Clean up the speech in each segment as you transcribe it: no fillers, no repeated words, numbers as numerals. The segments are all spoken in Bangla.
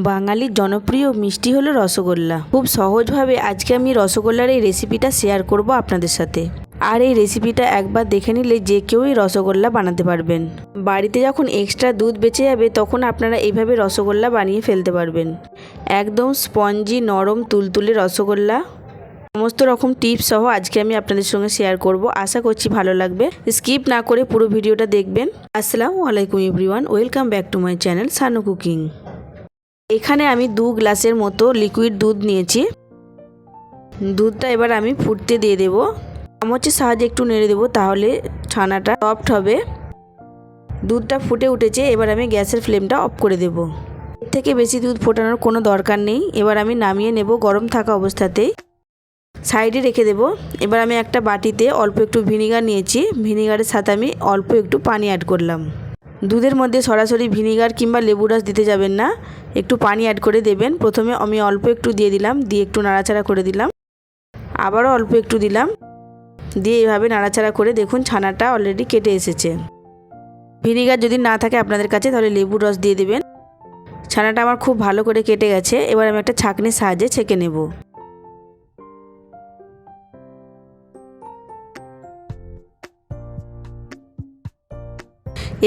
বাঙালির জনপ্রিয় মিষ্টি হলো রসগোল্লা। খুব সহজভাবে আজকে আমি রসগোল্লার এই রেসিপিটা শেয়ার করব আপনাদের সাথে। আর এই রেসিপিটা একবার দেখে নিলে যে কেউই রসগোল্লা বানাতে পারবেন। বাড়িতে যখন এক্সট্রা দুধ বেঁচে যাবে তখন আপনারা এইভাবে রসগোল্লা বানিয়ে ফেলতে পারবেন। একদম স্পঞ্জি নরম তুলতুলে রসগোল্লা। সমস্ত রকম টিপস সহ আজকে আমি আপনাদের সঙ্গে শেয়ার করব। আশা করছি ভালো লাগবে। স্কিপ না করে পুরো ভিডিওটা দেখবেন। আসসালামু আলাইকুম everyone, welcome back to my channel Sanu cooking. এখানে আমি 2 গ্লাসের মতো লিকুইড দুধ নিয়েছি। দুধটা এবার আমি ফুটতে দিয়ে দেব। চামচের সাহায্যে একটু নেড়ে দেব, তাহলে ছানাটা সফট হবে। দুধটা ফুটে উঠেছে, এবার আমি গ্যাসের ফ্লেমটা অফ করে দেব। এর থেকে বেশি দুধ ফোটানোর কোনো দরকার নেই। এবার আমি নামিয়ে নেব গরম থাকা অবস্থাতেই, সাইডে রেখে দেব। এবার আমি একটা বাটিতে অল্প একটু ভিনিগার নিয়েছি। ভিনিগারের সাথে আমি অল্প একটু পানি অ্যাড করলাম। দুধের মধ্যে সরাসরি ভিনিগার কিংবা লেবু রস দিতে যাবেন না, একটু পানি অ্যাড করে দেবেন। প্রথমে আমি অল্প একটু দিয়ে দিলাম, দিয়ে একটু নাড়াচাড়া করে দিলাম, আবারও অল্প একটু দিলাম, দিয়ে এইভাবে নাড়াচাড়া করে দেখুন ছানাটা অলরেডি কেটে এসেছে। ভিনিগার যদি না থাকে আপনাদের কাছে তাহলে লেবুর রস দিয়ে দেবেন। ছানাটা আমার খুব ভালো করে কেটে গেছে। এবার আমি একটা ছাঁকনির সাহায্যে ছেঁকে নেব।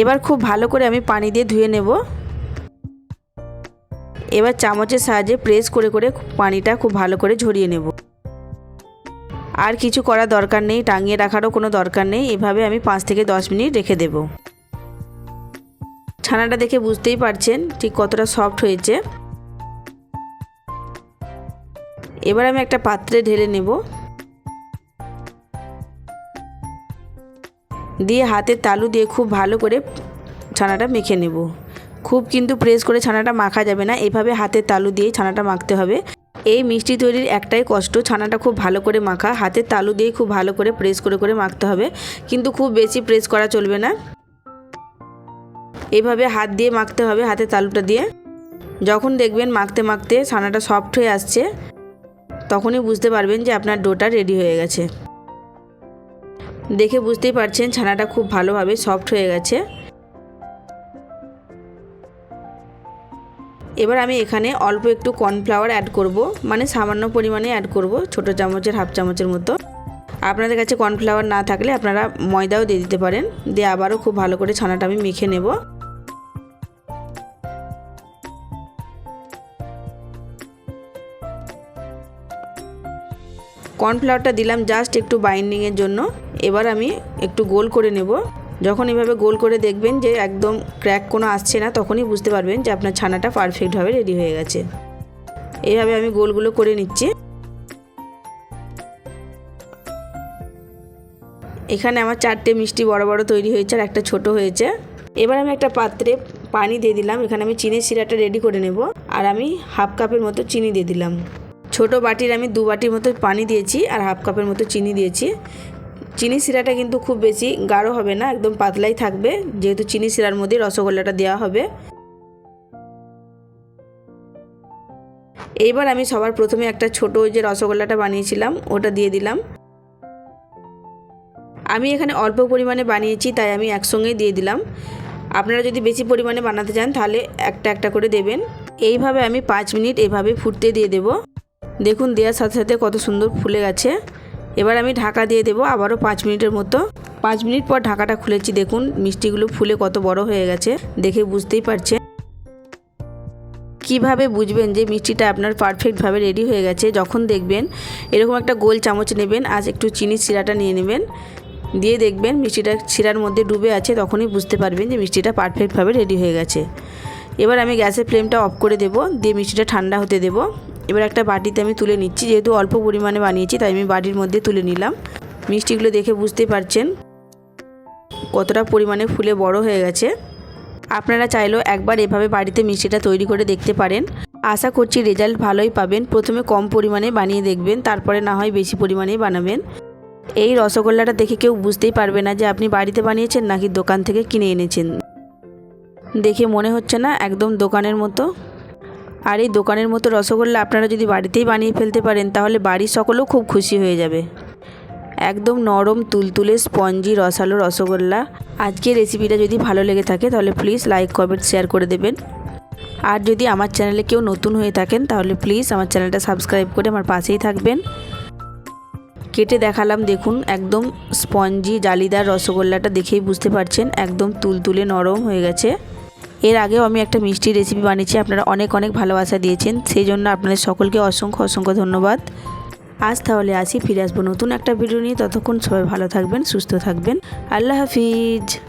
এবার খুব ভালো করে আমি পানি দিয়ে ধুয়ে নেব। এবার চামচের সাহায্যে প্রেস করে করে পানিটা খুব ভালো করে ঝরিয়ে নেব। আর কিছু করার দরকার নেই, টাঙিয়ে রাখারও কোনো দরকার নেই। এভাবে আমি 5 থেকে 10 মিনিট রেখে দেব। ছানাটা দেখে বুঝতেই পারছেন ঠিক কতটা সফট হয়েছে। এবার আমি একটা পাত্রে ঢেলে নেব, দিয়ে হাতের তালু দিয়ে খুব ভালো করে ছানাটা মেখে নেব। খুব কিন্তু প্রেস করে ছানাটা মাখা যাবে না, এভাবে হাতের তালু দিয়েই ছানাটা মাখতে হবে। এই মিষ্টি তৈরির একটাই কষ্ট, ছানাটা খুব ভালো করে মাখা। হাতের তালু দিয়েই খুব ভালো করে প্রেস করে করে মাখতে হবে, কিন্তু খুব বেশি প্রেস করা চলবে না। এইভাবে হাত দিয়ে মাখতে হবে, হাতের তালুটা দিয়ে। যখন দেখবেন মাখতে মাখতে ছানাটা সফট হয়ে আসছে, তখনই বুঝতে পারবেন যে আপনার ডোটা রেডি হয়ে গেছে। দেখে বুঝতেই পারছেন ছানাটা খুব ভালোভাবে সফট হয়ে গেছে। এবার আমি এখানে অল্প একটু কর্নফ্লাওয়ার অ্যাড করব, মানে সামান্য পরিমাণে অ্যাড করব, ছোটো চামচের হাফ চামচের মতো। আপনাদের কাছে কর্নফ্লাওয়ার না থাকলে আপনারা ময়দাও দিয়ে দিতে পারেন। দিয়ে আবারও খুব ভালো করে ছানাটা আমি মেখে নেব। কর্নফ্লাওয়ারটা দিলাম জাস্ট একটু বাইন্ডিংয়ের জন্য। এবার আমি একটু গোল করে নেব। যখন এভাবে গোল করে দেখবেন যে একদম ক্র্যাক কোনো আসছে না, তখনই বুঝতে পারবেন যে আপনার ছানাটা পারফেক্টভাবে রেডি হয়ে গেছে। এইভাবে আমি গোলগুলো করে নিচ্ছি। এখানে আমার 4টে মিষ্টি বড় বড় তৈরি হয়েছে আর একটা ছোট হয়েছে। এবার আমি একটা পাত্রে পানি দিয়ে দিলাম। এখানে আমি চিনির সিরাটা রেডি করে নেব। আর আমি হাফ কাপের মতো চিনি দিয়ে দিলাম। ছোট বাটির আমি 2 বাটির মতো পানি দিয়েছি আর হাফ কাপের মতো চিনি দিয়েছি। চিনি সিরাটা কিন্তু খুব বেশি গাঢ় হবে না, একদম পাতলাই থাকবে, যেহেতু চিনি সিরার মধ্যে রসগোল্লাটা দেওয়া হবে। এইবার আমি সবার প্রথমে একটা ছোট যে রসগোল্লাটা বানিয়েছিলাম ওটা দিয়ে দিলাম। আমি এখানে অল্প পরিমাণে বানিয়েছি, তাই আমি একসঙ্গেই দিয়ে দিলাম। আপনারা যদি বেশি পরিমাণে বানাতে চান তাহলে একটা একটা করে দেবেন। এইভাবে আমি 5 মিনিট এভাবে ফুটতে দিয়ে দেব। দেখুন দেওয়ার সাথে সাথে কত সুন্দর ফুলে গেছে। এবার আমি ঢাকা দিয়ে দেব আবারও 5 মিনিটের মতো। 5 মিনিট পর ঢাকাটা খুলেছি, দেখুন মিষ্টিগুলো ফুলে কত বড় হয়ে গেছে, দেখে বুঝতেই পারছেন। কিভাবে বুঝবেন যে মিষ্টিটা আপনার পারফেক্টভাবে রেডি হয়ে গেছে? যখন দেখবেন এরকম একটা গোল চামচ নেবেন, আর একটু চিনির সিরাটা নিয়ে নেবেন, দিয়ে দেখবেন মিষ্টিটা সিরার মধ্যে ডুবে আছে, তখনই বুঝতে পারবেন যে মিষ্টিটা পারফেক্টভাবে রেডি হয়ে গেছে। এবার আমি গ্যাসের ফ্লেমটা অফ করে দেব, দিয়ে মিষ্টিটা ঠান্ডা হতে দেব। এবার একটা বাটিতে আমি তুলে নিচ্ছি, যেহেতু অল্প পরিমাণে বানিয়েছি তাই আমি বাটির মধ্যে তুলে নিলাম। মিষ্টিগুলো দেখে বুঝতেই পারছেন কতটা পরিমাণে ফুলে বড় হয়ে গেছে। আপনারা চাইলেও একবার এভাবে বাড়িতে মিষ্টিটা তৈরি করে দেখতে পারেন। আশা করছি রেজাল্ট ভালোই পাবেন। প্রথমে কম পরিমাণে বানিয়ে দেখবেন, তারপরে না হয় বেশি পরিমাণেই বানাবেন। এই রসগোল্লাটা দেখে কেউ বুঝতেই পারবে না যে আপনি বাড়িতে বানিয়েছেন নাকি দোকান থেকে কিনে এনেছেন। দেখে মনে হচ্ছে না একদম দোকানের মতো? আর এই দোকানের মতো রসগোল্লা আপনারা যদি বাড়িতেই বানিয়ে ফেলতে পারেন তাহলে বাড়ির সকলেও খুব খুশি হয়ে যাবে। একদম নরম তুলতুলে স্পঞ্জি রসালো রসগোল্লা। আজকের রেসিপিটা যদি ভালো লেগে থাকে তাহলে প্লিজ লাইক কমেন্ট শেয়ার করে দেবেন। আর যদি আমার চ্যানেলে কেউ নতুন হয়ে থাকেন তাহলে প্লিজ আমার চ্যানেলটা সাবস্ক্রাইব করে আমার পাশেই থাকবেন। কেটে দেখালাম, দেখুন একদম স্পঞ্জি জালিদার রসগোল্লাটা দেখেই বুঝতে পারছেন একদম তুলতুলে নরম হয়ে গেছে। এর আগেও আমি একটা মিষ্টি রেসিপি বানিয়েছি, আপনারা অনেক অনেক ভালোবাসা দিয়েছেন, সেই জন্য আপনাদের সকলকে অসংখ্য অসংখ্য ধন্যবাদ। আজ তাহলে আসি, ফিরে আসবো নতুন একটা ভিডিও নিয়ে। ততক্ষণ সবাই ভালো থাকবেন, সুস্থ থাকবেন। আল্লাহ হাফিজ।